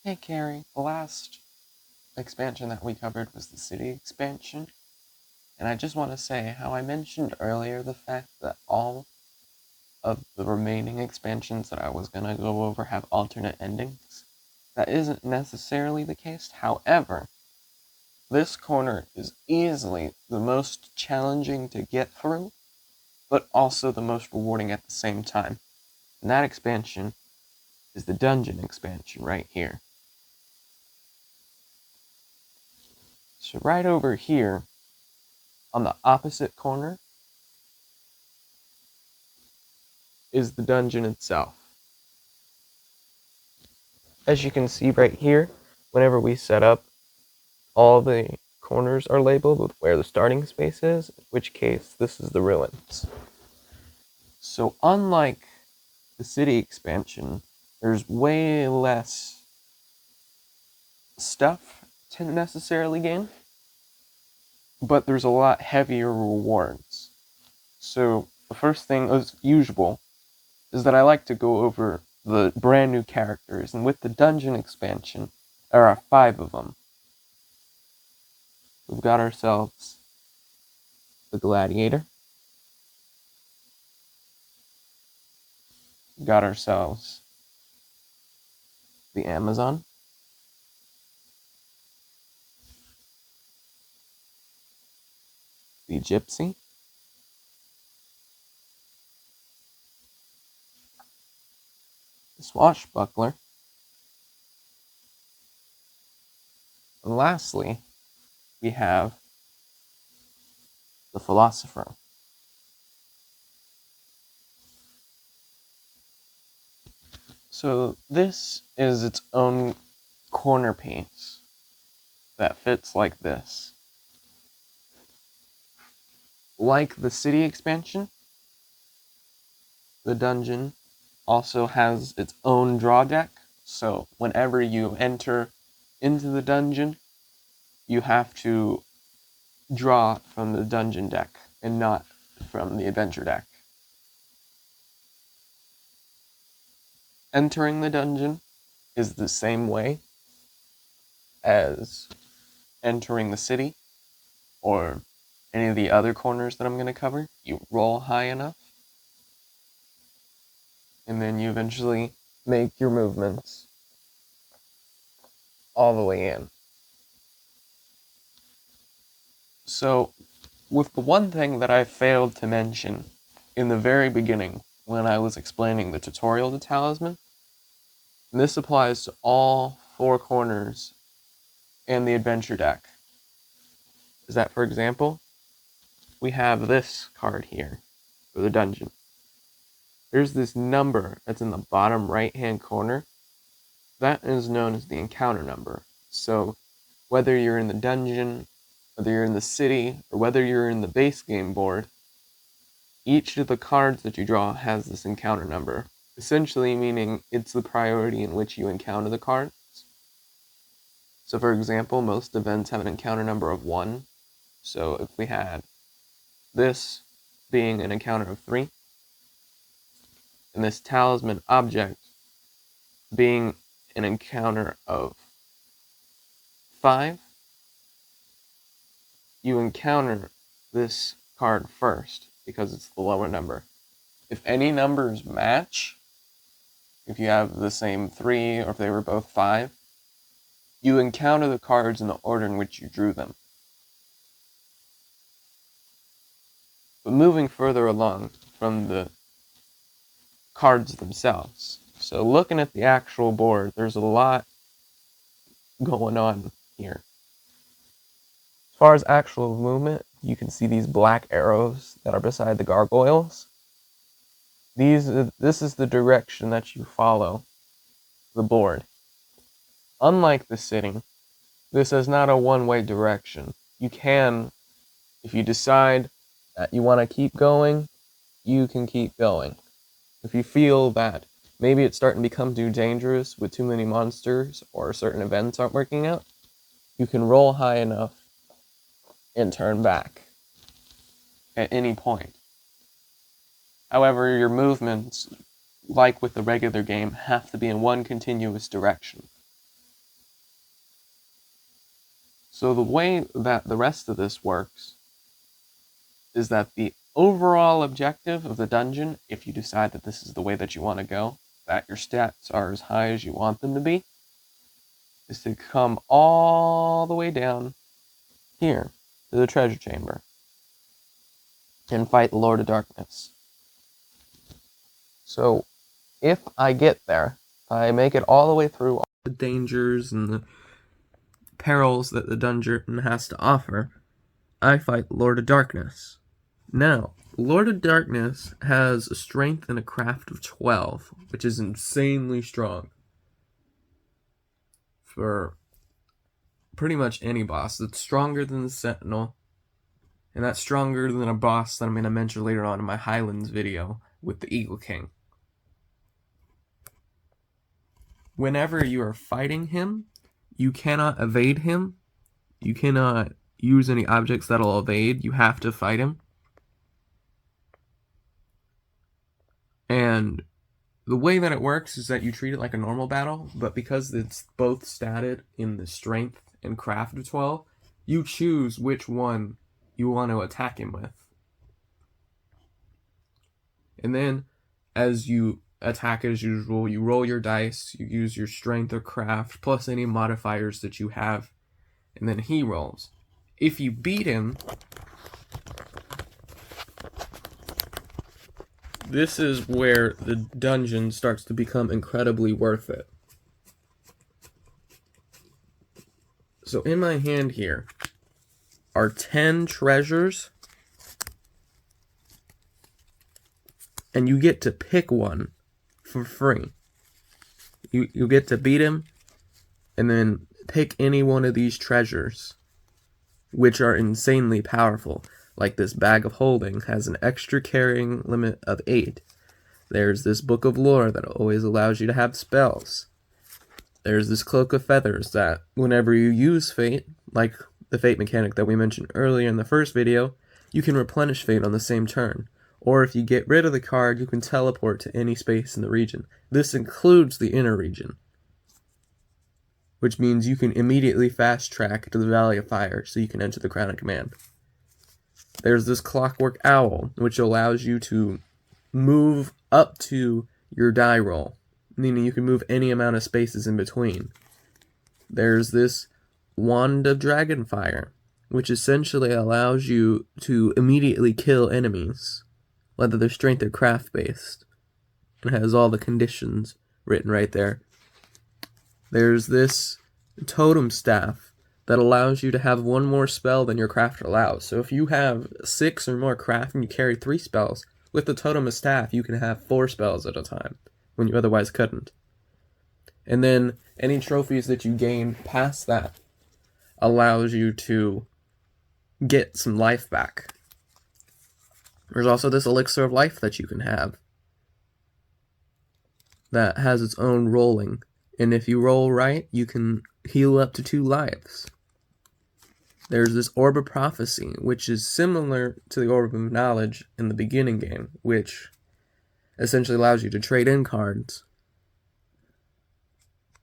Hey Carrie, the last expansion that we covered was the city expansion, and I just want to say how I mentioned earlier the fact that all of the remaining expansions that I was going to go over have alternate endings. That isn't necessarily the case. However, this corner is easily the most challenging to get through, but also the most rewarding at the same time. And that expansion is the dungeon expansion right here. So right over here, on the opposite corner, is the dungeon itself. As you can see right here, whenever we set up, all the corners are labeled with where the starting space is, in which case this is the ruins. So unlike the city expansion, there's way less stuff to necessarily gain, but there's a lot heavier rewards. So the first thing, as usual, is that I like to go over the brand new characters, and with the dungeon expansion, there are 5 of them. We've got ourselves the Gladiator. We've got ourselves the Amazon. The Gypsy. The Swashbuckler. And lastly, we have the Philosopher. So this is its own corner piece that fits like this. Like the city expansion, the dungeon also has its own draw deck, so whenever you enter into the dungeon, you have to draw from the dungeon deck and not from the adventure deck. Entering the dungeon is the same way as entering the city or any of the other corners that I'm going to cover. You roll high enough, and then you eventually make your movements all the way in. So, with the one thing that I failed to mention in the very beginning when I was explaining the tutorial to Talisman, and this applies to all 4 corners and the adventure deck, is that, for example, we have this card here for the dungeon. There's this number that's in the bottom right-hand corner. That is known as the encounter number. So whether you're in the dungeon, whether you're in the city, or whether you're in the base game board, each of the cards that you draw has this encounter number, essentially meaning it's the priority in which you encounter the cards. So for example, most events have an encounter number of 1. So if we had this being an encounter of 3, and this talisman object being an encounter of 5, you encounter this card first because it's the lower number. If any numbers match, if you have the same 3 or if they were both 5, you encounter the cards in the order in which you drew them. But moving further along from the cards themselves, so looking at the actual board, there's a lot going on here. As far as actual movement, you can see these black arrows that are beside the gargoyles. This is the direction that you follow the board. Unlike the city, this is not a one-way direction. You can, if you decide that you want to keep going, you can keep going. If you feel that maybe it's starting to become too dangerous with too many monsters or certain events aren't working out, you can roll high enough and turn back at any point. However, your movements, like with the regular game, have to be in one continuous direction. So the way that the rest of this works is that the overall objective of the dungeon, if you decide that this is the way that you want to go, that your stats are as high as you want them to be, is to come all the way down here to the treasure chamber and fight the Lord of Darkness. So if I get there, I make it all the way through all the dangers and the perils that the dungeon has to offer, I fight Lord of Darkness. Now, Lord of Darkness has a strength and a craft of 12, which is insanely strong for pretty much any boss. It's stronger than the Sentinel, and that's stronger than a boss that I'm going to mention later on in my Highlands video with the Eagle King. Whenever you are fighting him, you cannot evade him. You cannot use any objects that'll evade. You have to fight him. And the way that it works is that you treat it like a normal battle, but because it's both statted in the strength and craft of 12, you choose which one you want to attack him with. And then, as you attack as usual, you roll your dice, you use your strength or craft, plus any modifiers that you have, and then he rolls. If you beat him, this is where the dungeon starts to become incredibly worth it. So in my hand here are 10 treasures, and you get to pick one for free. You get to beat him, and then pick any one of these treasures, which are insanely powerful. Like this bag of holding has an extra carrying limit of 8. There's this book of lore that always allows you to have spells. There's this cloak of feathers that whenever you use fate, like the fate mechanic that we mentioned earlier in the first video, you can replenish fate on the same turn. Or if you get rid of the card, you can teleport to any space in the region. This includes the inner region, which means you can immediately fast track to the Valley of Fire so you can enter the Crown of Command. There's this Clockwork Owl, which allows you to move up to your die roll, meaning you can move any amount of spaces in between. There's this Wand of Dragonfire, which essentially allows you to immediately kill enemies, whether they're strength or craft based. It has all the conditions written right there. There's this Totem Staff that allows you to have one more spell than your craft allows. So if you have 6 or more craft and you carry 3 spells, with the Totem of Staff you can have 4 spells at a time, when you otherwise couldn't. And then any trophies that you gain past that allows you to get some life back. There's also this Elixir of Life that you can have that has its own rolling, and if you roll right, you can heal up to 2 lives. There's this Orb of Prophecy, which is similar to the Orb of Knowledge in the beginning game, which essentially allows you to trade in cards.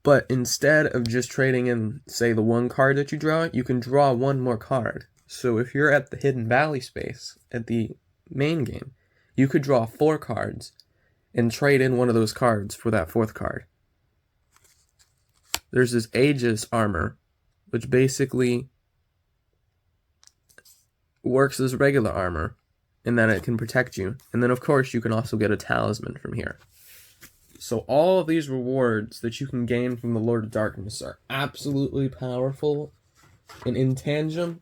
But instead of just trading in, say, the one card that you draw, you can draw one more card. So if you're at the Hidden Valley space at the main game, you could draw 4 cards and trade in one of those cards for that 4th card. There's this Aegis armor, which basically works as regular armor in that it can protect you. And then, of course, you can also get a talisman from here. So all of these rewards that you can gain from the Lord of Darkness are absolutely powerful, and in tandem,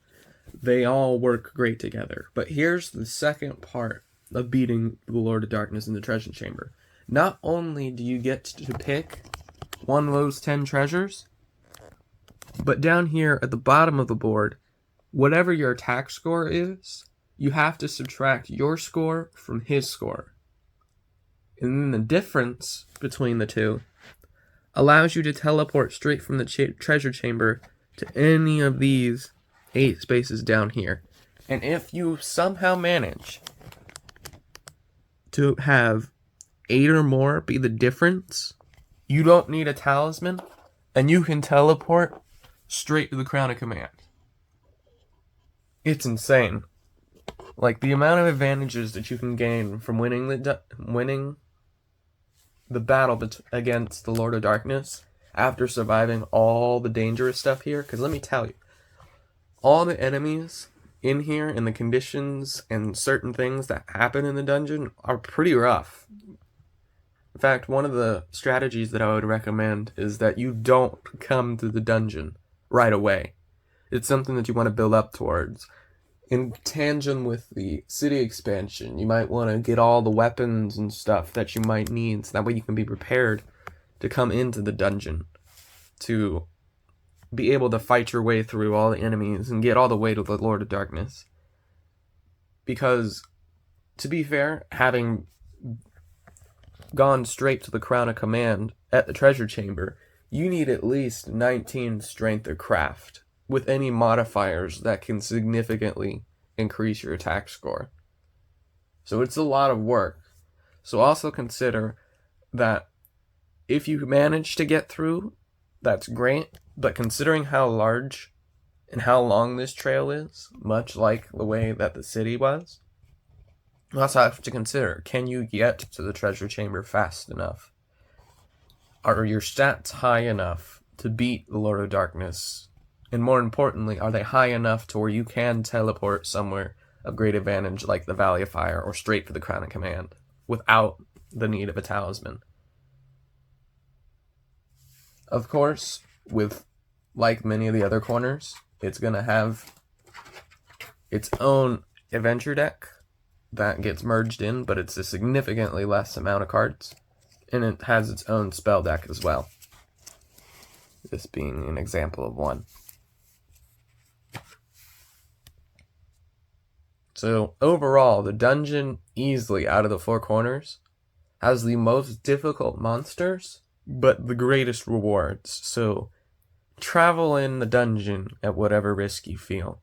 they all work great together. But here's the second part of beating the Lord of Darkness in the treasure chamber. Not only do you get to pick one of those 10 treasures, but down here at the bottom of the board, whatever your attack score is, you have to subtract your score from his score. And then the difference between the two allows you to teleport straight from the treasure chamber to any of these 8 spaces down here. And if you somehow manage to have 8 or more be the difference, you don't need a talisman, and you can teleport straight to the Crown of Command. It's insane. Like, the amount of advantages that you can gain from winning the battle against the Lord of Darkness after surviving all the dangerous stuff here. Because let me tell you, all the enemies in here and the conditions and certain things that happen in the dungeon are pretty rough. In fact, one of the strategies that I would recommend is that you don't come to the dungeon right away. It's something that you want to build up towards. In tandem with the city expansion, you might want to get all the weapons and stuff that you might need, so that way you can be prepared to come into the dungeon, to be able to fight your way through all the enemies and get all the way to the Lord of Darkness. Because, to be fair, having gone straight to the Crown of Command at the Treasure Chamber, you need at least 19 Strength or Craft, with any modifiers that can significantly increase your attack score. So it's a lot of work. So also consider that if you manage to get through, that's great, but considering how large and how long this trail is, much like the way that the city was, you also have to consider, can you get to the treasure chamber fast enough? Are your stats high enough to beat the Lord of Darkness? And more importantly, are they high enough to where you can teleport somewhere of great advantage like the Valley of Fire or straight for the Crown of Command without the need of a talisman? Of course, with like many of the other corners, it's going to have its own adventure deck that gets merged in, but it's a significantly less amount of cards, and it has its own spell deck as well. This being an example of one. So overall, the dungeon, easily out of the four corners, has the most difficult monsters, but the greatest rewards. So travel in the dungeon at whatever risk you feel.